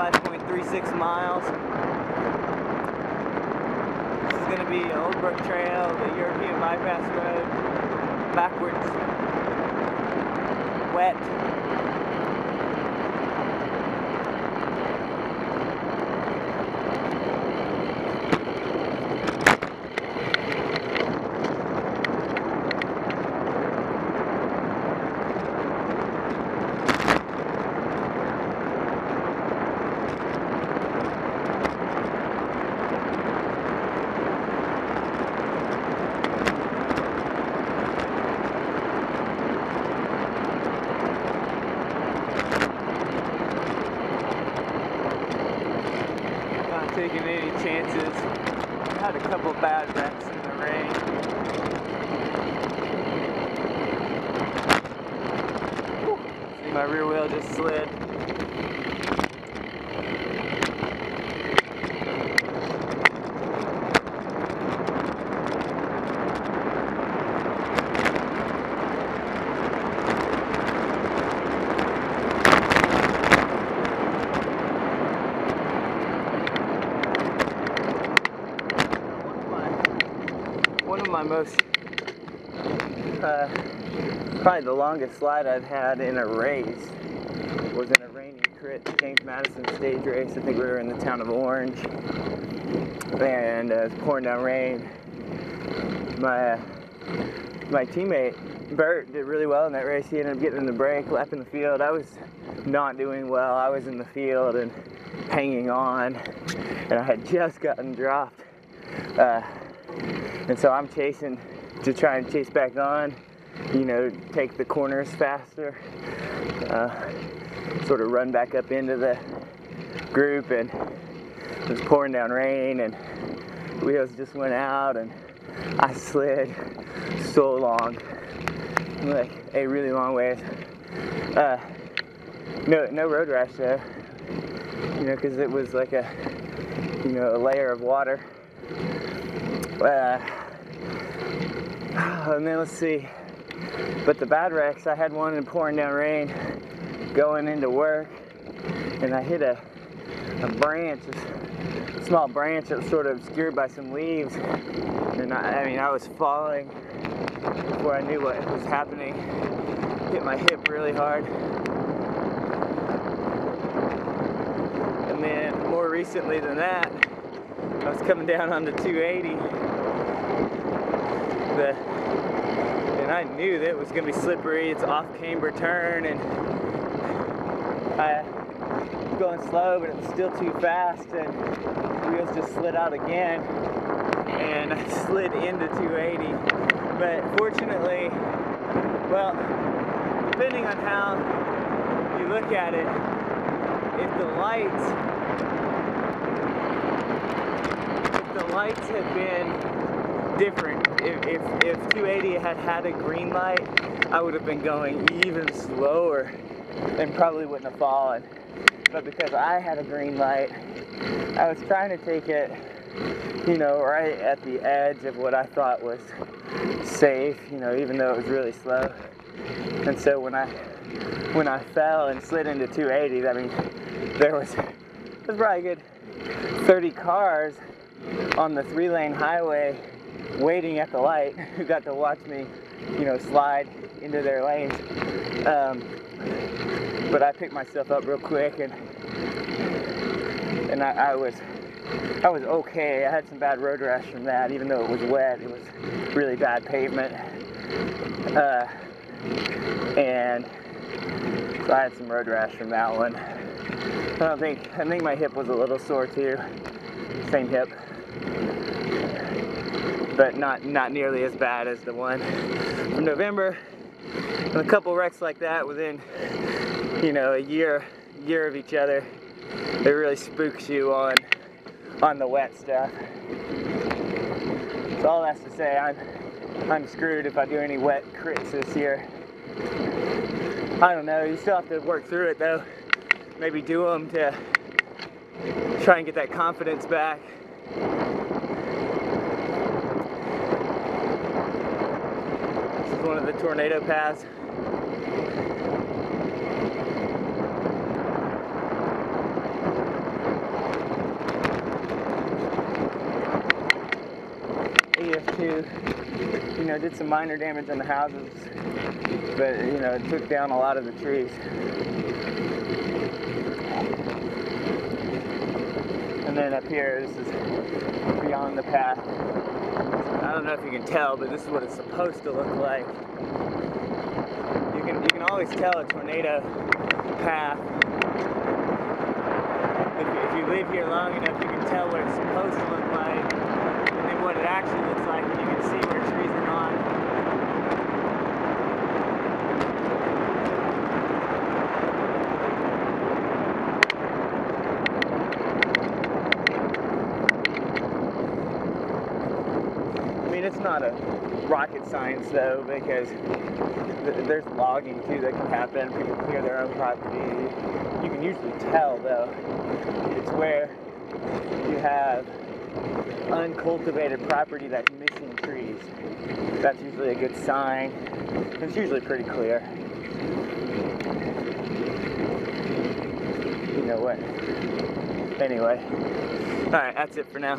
5.36 miles. This is going to be Old Brook Trail, the European bypass road, backwards, wet. Taking any chances. Had a couple bad wrecks in the rain. See, my rear wheel just slid. One of my most, probably the longest slide I've had in a race was in a rainy crit James Madison stage race. I think we were in the town of Orange, and it was pouring down rain. My teammate Bert did really well in that race. He ended up getting in the break, lapping the field. I was not doing well. I was in the field and hanging on, and I had just gotten dropped. And so I'm chasing to try and chase back on, you know, take the corners faster, sort of run back up into the group, and it was pouring down rain and wheels just went out and I slid so long, like a really long ways. No road rash though, you know, because it was like a, you know, a layer of water. And then let's see, but the bad wrecks, I had one in pouring down rain going into work, and I hit a branch, a small branch that was sort of obscured by some leaves, and I was falling before I knew what was happening. Hit my hip really hard. And then more recently than that, I was coming down on the 280, and I knew that it was going to be slippery. It's off camber turn, and I was going slow, but it was still too fast, and the wheels just slid out again, and I slid into 280. But fortunately, well, depending on how you look at it, if the lights had been different, if 280 had had a green light, I would have been going even slower and probably wouldn't have fallen. But because I had a green light, I was trying to take it, you know, right at the edge of what I thought was safe, you know, even though it was really slow. And so when I fell and slid into 280, I mean, there was probably a good 30 cars on the 3-lane highway waiting at the light who got to watch me, you know, slide into their lanes. But I picked myself up real quick, and I was okay. I had some bad road rash from that, even though it was wet. It was really bad pavement, and so I had some road rash from that one. I think my hip was a little sore too. Same hip, but not nearly as bad as the one from November. And a couple wrecks like that within, you know, a year of each other, it really spooks you on the wet stuff. So all that's to say, I'm screwed if I do any wet crits this year. I don't know, you still have to work through it though. Maybe do them to try and get that confidence back. This is one of the tornado paths. you know, did some minor damage on the houses, but, you know, it took down a lot of the trees. And then up here, this is beyond the path. I don't know if you can tell, but this is what it's supposed to look like. You can always tell a tornado path. If you live here long enough, you can tell what it's supposed to look like, and then what it actually looks like, and you can see where trees are gone. I mean, it's not a rocket science though, because there's logging too that can happen. People clear their own property. You can usually tell though. It's where you have uncultivated property that's missing trees. That's usually a good sign. It's usually pretty clear. You know what? Anyway. Alright, that's it for now.